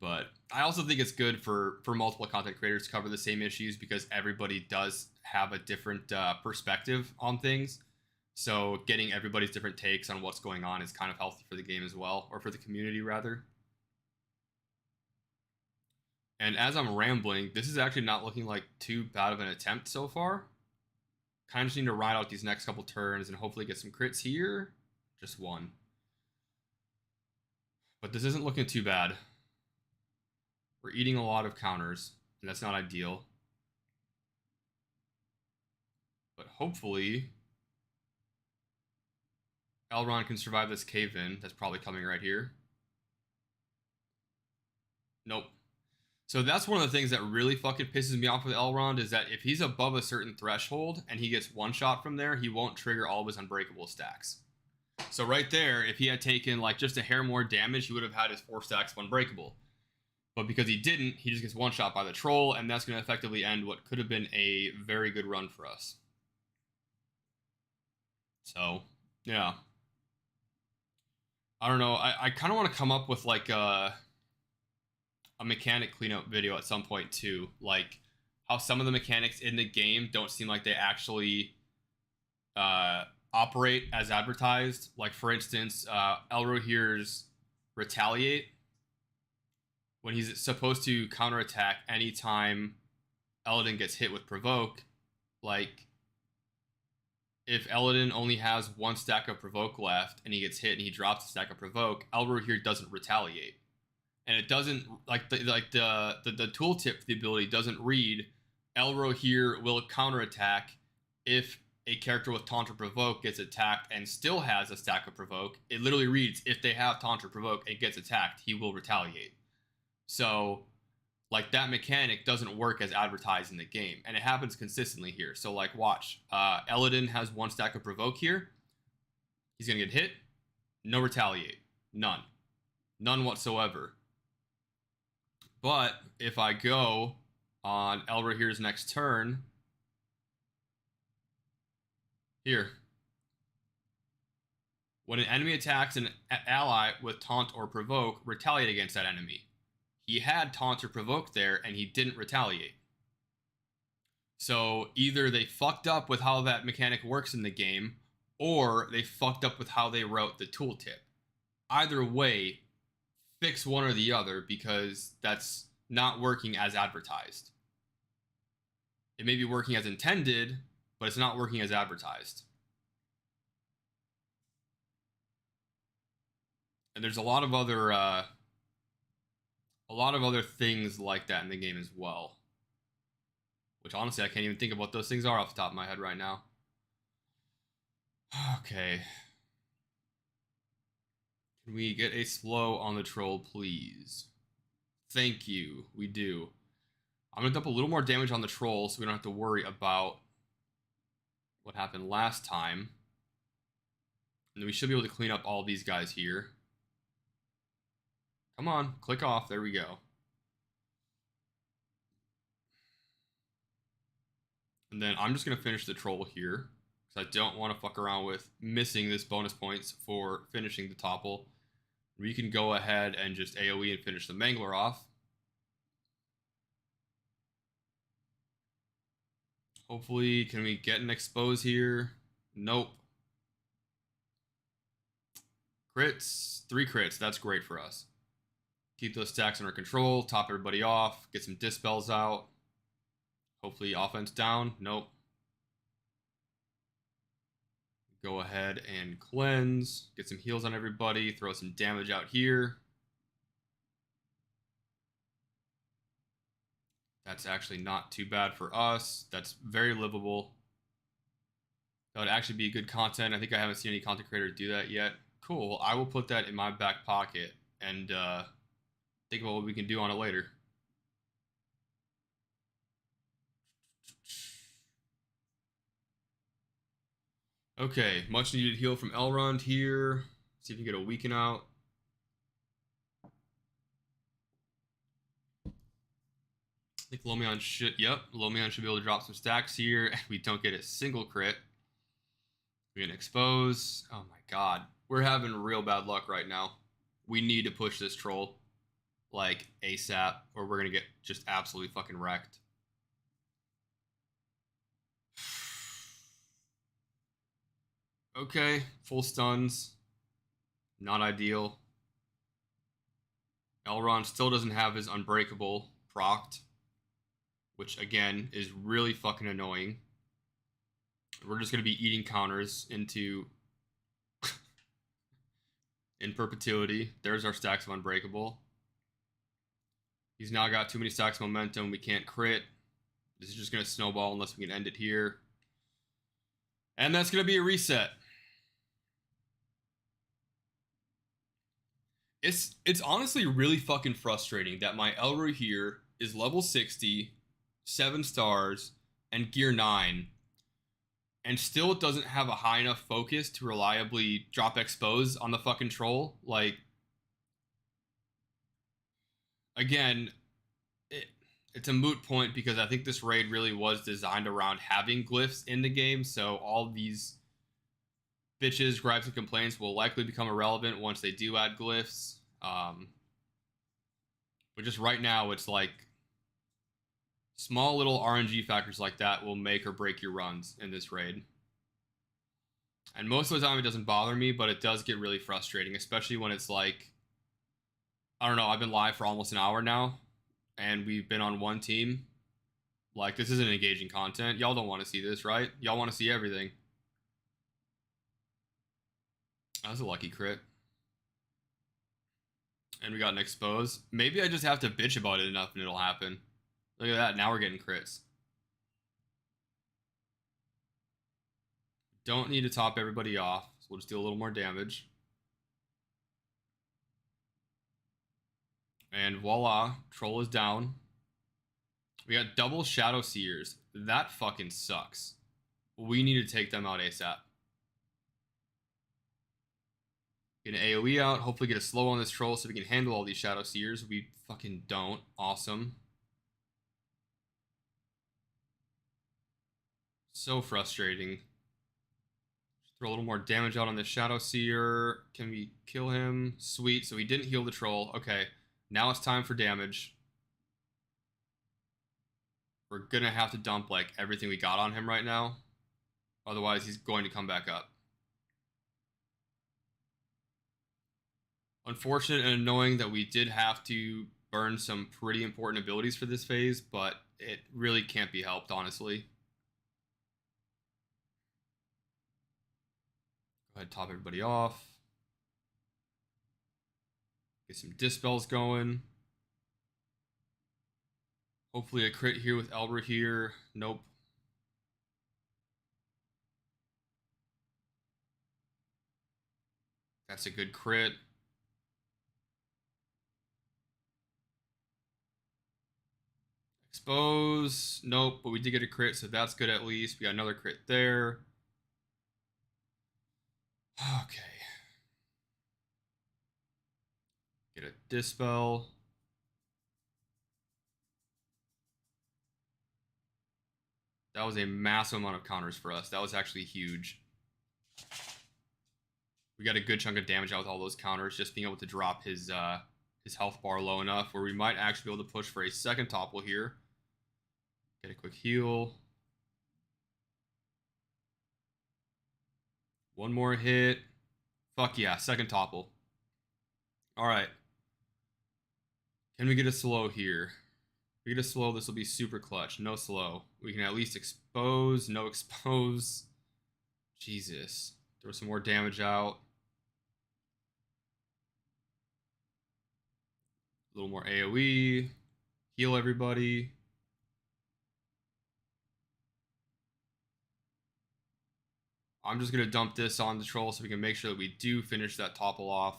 But I also think it's good for multiple content creators to cover the same issues because everybody does have a different perspective on things. So getting everybody's different takes on what's going on is kind of healthy for the game as well, or for the community rather. And as I'm rambling, this is actually not looking like too bad of an attempt so far. Kind of just need to ride out these next couple turns and hopefully get some crits here. Just one. But this isn't looking too bad. We're eating a lot of counters, and that's not ideal. But hopefully, Elrond can survive this cave-in that's probably coming right here. Nope. So that's one of the things that really fucking pisses me off with Elrond is that if he's above a certain threshold and he gets one shot from there, he won't trigger all of his unbreakable stacks. So right there, if he had taken like just a hair more damage, he would have had his 4 stacks of unbreakable. But because he didn't, he just gets one shot by the troll, and that's going to effectively end what could have been a very good run for us. So, yeah. I don't know. I kind of want to come up with like a mechanic cleanup video at some point too. Like how some of the mechanics in the game don't seem like they actually operate as advertised. Like, for instance, LROHere's Retaliate, when he's supposed to counterattack anytime Eladin gets hit with Provoke, like, if Eladin only has one stack of Provoke left and he gets hit and he drops a stack of Provoke, LROHere doesn't retaliate. And it doesn't, like, the tooltip for the ability doesn't read LROHere will counterattack if a character with Taunt or Provoke gets attacked and still has a stack of Provoke. It literally reads, if they have Taunt or Provoke and gets attacked, he will retaliate. So, like, that mechanic doesn't work as advertised in the game, and it happens consistently here. So, like, watch. Eladin has one stack of Provoke here. He's going to get hit. No retaliate. None. None whatsoever. But if I go on LROHere's next turn, here. When an enemy attacks an ally with Taunt or Provoke, retaliate against that enemy. He had Taunt or Provoke there, and he didn't retaliate. So either they fucked up with how that mechanic works in the game, or they fucked up with how they wrote the tooltip. Either way, fix one or the other, because that's not working as advertised. It may be working as intended, but it's not working as advertised. And there's a lot of other things like that in the game as well, which honestly I can't even think of what those things are off the top of my head right now. Okay, can we get a slow on the troll, please? Thank you. We do. I'm gonna dump a little more damage on the troll so we don't have to worry about what happened last time, and then we should be able to clean up all these guys here. Come on, click off. There we go. And then I'm just going to finish the troll here, because I don't want to fuck around with missing this bonus points for finishing the topple. We can go ahead and just AoE and finish the Mangler off. Hopefully, can we get an expose here? Nope. Crits, 3 crits. That's great for us. Keep those stacks under control, top everybody off, get some dispels out. Hopefully offense down. Nope. Go ahead and cleanse, get some heals on everybody, throw some damage out here. That's actually not too bad for us. That's very livable. That would actually be good content. I think I haven't seen any content creator do that yet. Cool. I will put that in my back pocket and think about what we can do on it later. Okay, much needed heal from Elrond here. See if we can get a weaken out. I think Lomion should, Lomion should be able to drop some stacks here, and we don't get a single crit. We can expose. Oh my god. We're having real bad luck right now. We need to push this troll, like, ASAP, or we're gonna get just absolutely fucking wrecked. Okay, full stuns. Not ideal. Elrond still doesn't have his Unbreakable procced, which again is really fucking annoying. We're just gonna be eating counters into in perpetuity. There's our stacks of Unbreakable. He's now got too many stacks of momentum. We can't crit. This is just gonna snowball unless we can end it here. And that's gonna be a reset. It's honestly really fucking frustrating that my LROHere is level 60, 7 stars, and gear 9, and still doesn't have a high enough focus to reliably drop expose on the fucking troll. Like, again, it's a moot point because I think this raid really was designed around having glyphs in the game, so all these bitches, gripes, and complaints will likely become irrelevant once they do add glyphs. But just right now, it's like small little RNG factors like that will make or break your runs in this raid. And most of the time it doesn't bother me, but it does get really frustrating, especially when it's like, I don't know, I've been live for almost an hour now, and we've been on one team. Like, this isn't engaging content. Y'all don't want to see this, right? Y'all want to see everything. That was a lucky crit. And we got an expose. Maybe I just have to bitch about it enough and it'll happen. Look at that. Now we're getting crits. Don't need to top everybody off. So we'll just do a little more damage. And voila. Troll is down. We got double Shadow Seers. That fucking sucks. We need to take them out ASAP. Get an AoE out. Hopefully get a slow on this troll so we can handle all these Shadow Seers. We fucking don't. Awesome. So frustrating. Just throw a little more damage out on the Shadow Seer. Can we kill him? Sweet. So he didn't heal the troll. Okay. Now it's time for damage. We're gonna have to dump like everything we got on him right now. Otherwise he's going to come back up. Unfortunate and annoying that we did have to burn some pretty important abilities for this phase, but it really can't be helped, honestly. Go ahead, top everybody off. Get some dispels going. Hopefully a crit here with Elber here. Nope. That's a good crit. Expose. Nope, but we did get a crit, so that's good at least. We got another crit there. Okay. Get a dispel. That was a massive amount of counters for us. That was actually huge. We got a good chunk of damage out with all those counters, just being able to drop his health bar low enough where we might actually be able to push for a second topple here. Get a quick heal. One more hit. Fuck yeah, second topple. Alright. Can we get a slow here? If we get a slow, this will be super clutch. No slow. We can at least expose. No expose. Jesus. Throw some more damage out. A little more AoE. Heal everybody. I'm just going to dump this on the troll so we can make sure that we do finish that topple off.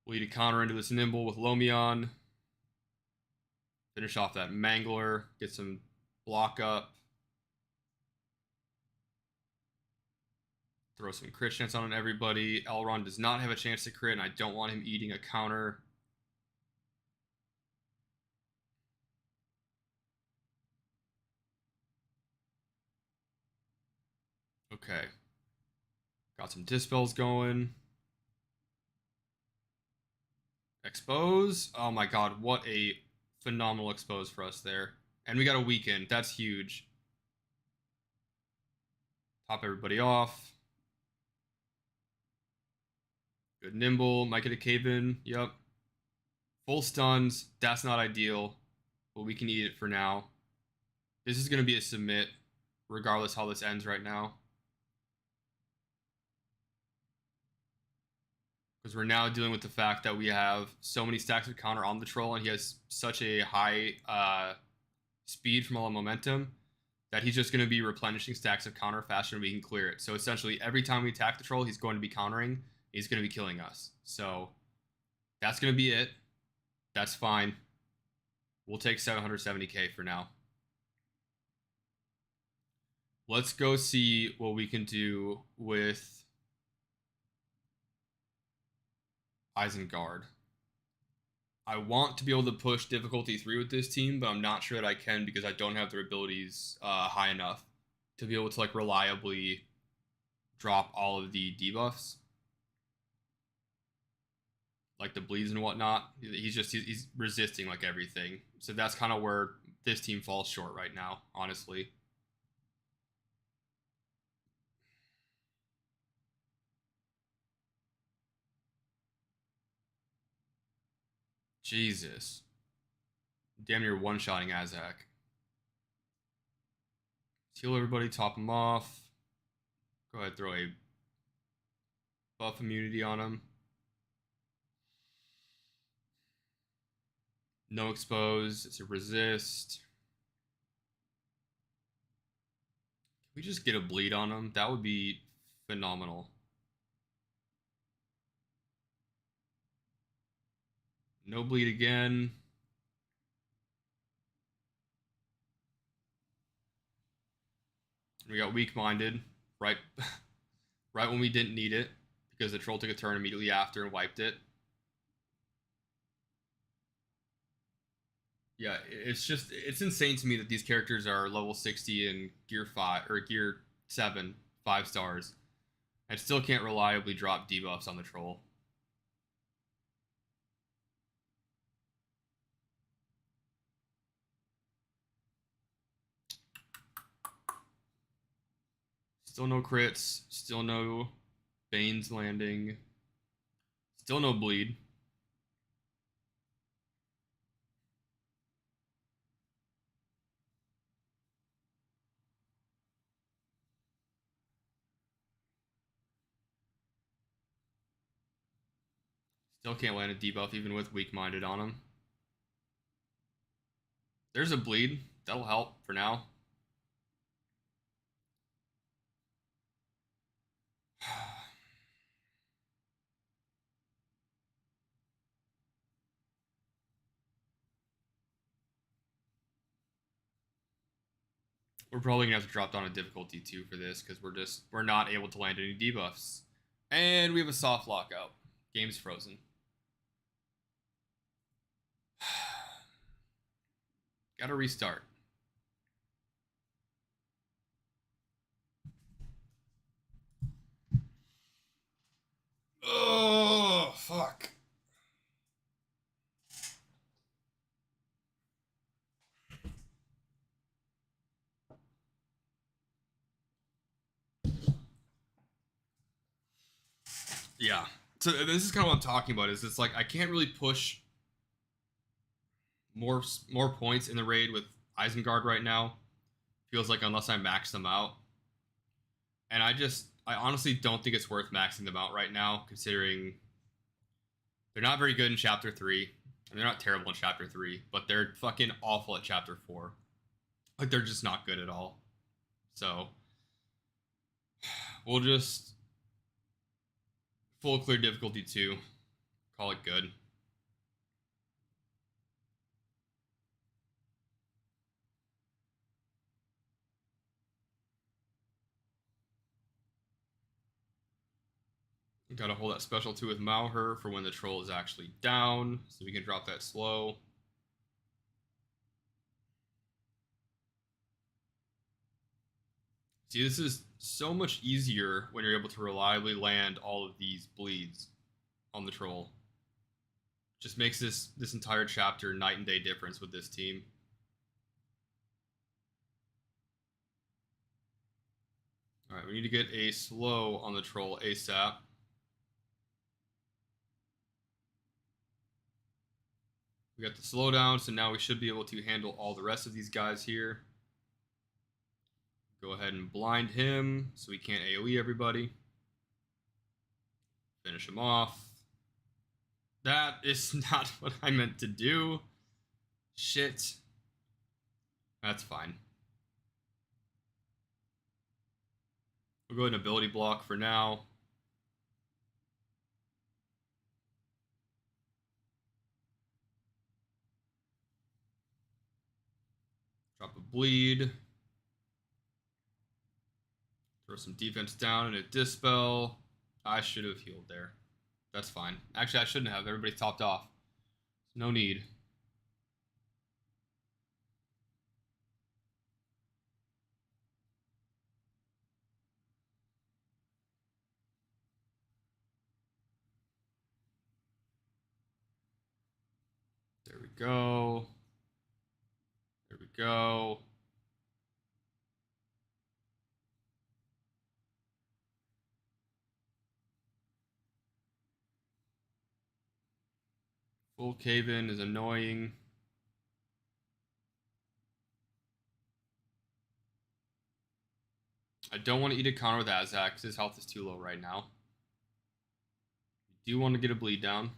We'll need to counter into this Nimble with Lomion. Finish off that Mangler. Get some block up. Throw some crit chance on everybody. Elrond does not have a chance to crit, and I don't want him eating a counter. Okay. Got some dispels going. Expose. Oh my god, what a phenomenal expose for us there. And we got a weekend. That's huge. Top everybody off. Good Nimble. Might get a cave in. Yep. Full stuns. That's not ideal, but we can eat it for now. This is going to be a submit, regardless how this ends right now. Because we're now dealing with the fact that we have so many stacks of counter on the troll, and he has such a high speed from all the momentum that he's just going to be replenishing stacks of counter faster than we can clear it. So essentially, every time we attack the troll, he's going to be countering. He's going to be killing us. So that's going to be it. That's fine. We'll take 770k for now. Let's go see what we can do with Isengard. I want to be able to push difficulty 3 with this team, but I'm not sure that I can because I don't have their abilities high enough to be able to like reliably drop all of the debuffs, like the bleeds and whatnot. He's resisting like everything, so that's kind of where this team falls short right now, honestly. Jesus. Damn near one-shotting Azak. Heal everybody, top him off. Go ahead, throw a buff immunity on him. No expose, it's a resist. Can we just get a bleed on him? That would be phenomenal. No bleed again. We got weak-minded, right, right when we didn't need it, because the troll took a turn immediately after and wiped it. Yeah, it's insane to me that these characters are level 60 and gear 5 or gear 7, 5 stars, and still can't reliably drop debuffs on the troll. Still no crits, still no Bane's landing, still no bleed. Still can't land a debuff even with weak-minded on him. There's a bleed. That'll help for now. We're probably gonna have to drop down a difficulty 2 for this because we're not able to land any debuffs. And we have a soft lockout. Game's frozen. Gotta restart. Oh, fuck. Yeah. So this is kind of what I'm talking about. Is it's like I can't really push more points in the raid with Isengard right now. Feels like unless I max them out, and I honestly don't think it's worth maxing them out right now, considering they're not very good in Chapter 3. And they're not terrible in Chapter 3, but they're fucking awful at Chapter 4. Like, they're just not good at all. So, we'll just full clear difficulty 2. Call it good. Gotta hold that special 2 with Malher for when the troll is actually down, so we can drop that slow. See, this is so much easier when you're able to reliably land all of these bleeds on the troll. Just makes this entire chapter night and day difference with this team. Alright, we need to get a slow on the troll ASAP. We got the slowdown, so now we should be able to handle all the rest of these guys here. Go ahead and blind him so he can't AoE everybody. Finish him off. That is not what I meant to do. Shit. That's fine. We'll go ahead and ability block for now. Drop a bleed. Throw some defense down and a dispel. I should have healed there. That's fine. Actually, I shouldn't have. Everybody's topped off. No need. There we go. There we go. Full cave-in is annoying. I don't want to eat a counter with Azak because his health is too low right now. Do want to get a bleed down.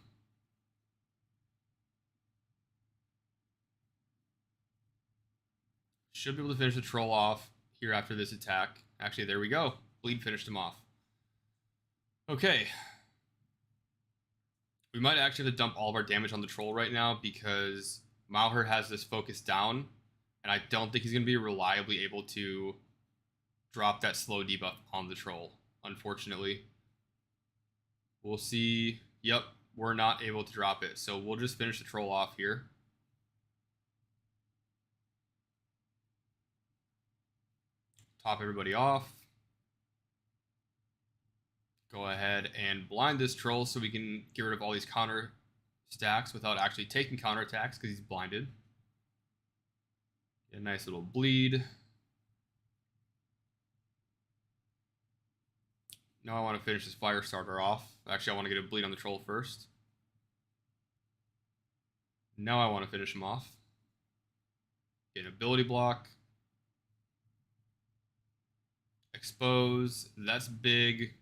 Should be able to finish the troll off here after this attack. Actually, there we go. Bleed finished him off. Okay. We might actually have to dump all of our damage on the troll right now because Malher has this focus down, and I don't think he's going to be reliably able to drop that slow debuff on the troll, unfortunately. We'll see. Yep, we're not able to drop it, so we'll just finish the troll off here. Top everybody off. Go ahead and blind this troll so we can get rid of all these counter stacks without actually taking counter attacks because he's blinded. Get a nice little bleed. Now I want to finish this fire starter off. Actually, I want to get a bleed on the troll first. Now I want to finish him off. Get an ability block. Expose. That's big.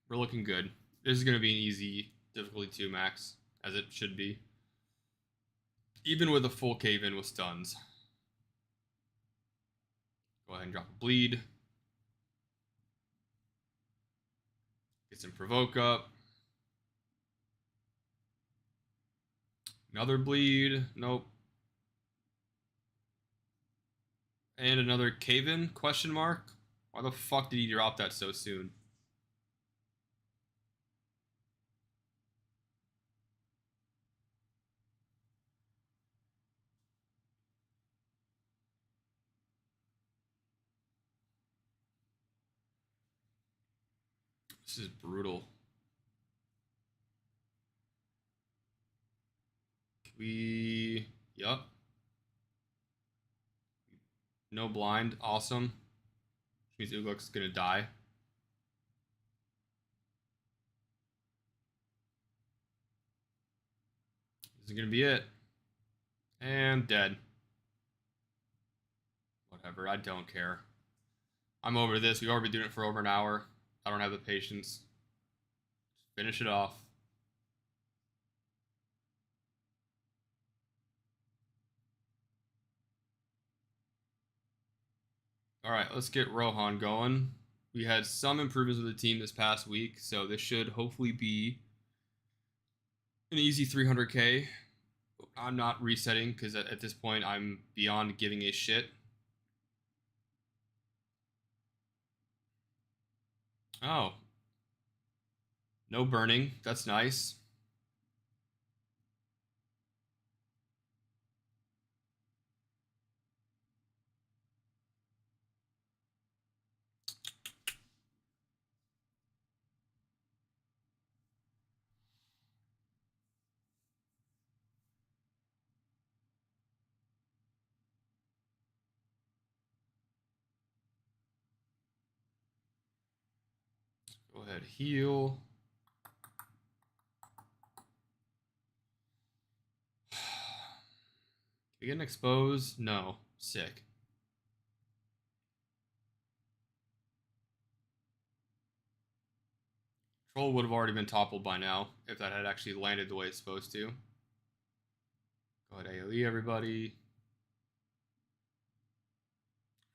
We're looking good. This is going to be an easy difficulty 2 max, as it should be. Even with a full cave-in with stuns. Go ahead and drop a bleed. Get some provoke up. Another bleed. Nope. And another cave-in? Question mark? Why the fuck did he drop that so soon? This is brutal. Yup. No blind. Awesome. Which means SWGOH is going to die. This is going to be it. And dead. Whatever. I don't care. I'm over this. We've already been doing it for over an hour. I don't have the patience. Just finish it off. All right, let's get Rohan going. We had some improvements with the team this past week, so this should hopefully be an easy 300k. I'm not resetting because at this point I'm beyond giving a shit. Oh. No burning. That's nice. Go ahead, heal. We get an expose? No. Sick. Troll would have already been toppled by now if that had actually landed the way it's supposed to. Go ahead, AoE everybody.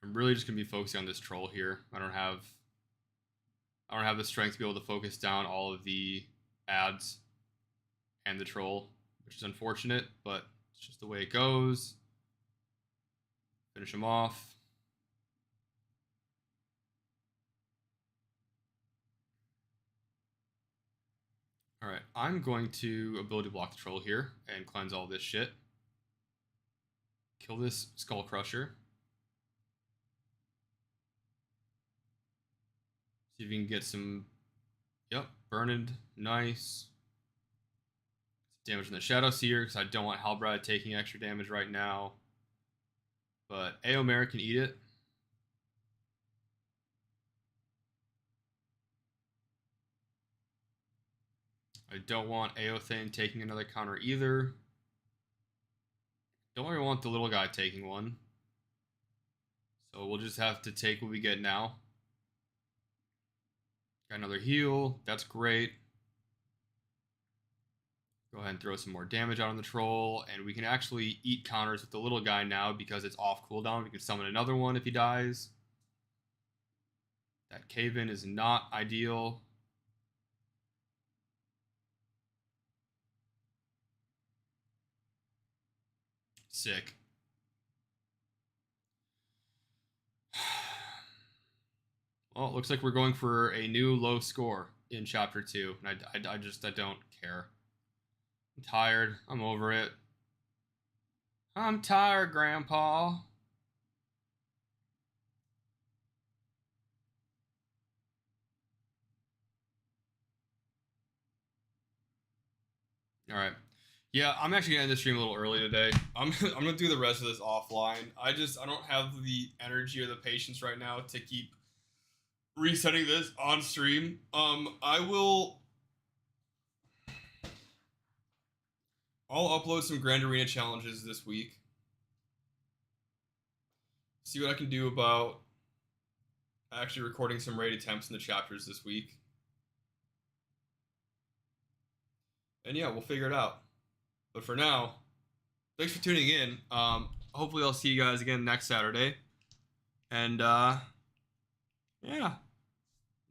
I'm really just gonna be focusing on this troll here. I don't have the strength to be able to focus down all of the ads and the troll, which is unfortunate, but it's just the way it goes. Finish him off. Alright, I'm going to ability block the troll here and cleanse all this shit. Kill this Skull Crusher. See if we can get some... Yep, burned. Nice. Damage in the Shadow Seer, because I don't want Halbrad taking extra damage right now. But Aomer can eat it. I don't want Aothane taking another counter either. Don't really want the little guy taking one. So we'll just have to take what we get now. Got another heal. That's great. Go ahead and throw some more damage out on the troll. And we can actually eat counters with the little guy now because it's off cooldown. We can summon another one if he dies. That cave-in is not ideal. Sick. Well, it looks like we're going for a new low score in Chapter 2. And I don't care. I'm tired. I'm over it. I'm tired, Grandpa. All right. Yeah, I'm actually gonna end the stream a little early today. I'm gonna do the rest of this offline. I don't have the energy or the patience right now to keep resetting this on stream. I'll upload some Grand Arena challenges this week. See what I can do about actually recording some raid attempts in the chapters this week. And yeah, we'll figure it out. But for now, thanks for tuning in. Hopefully I'll see you guys again next Saturday. And yeah.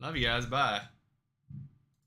Love you guys. Bye.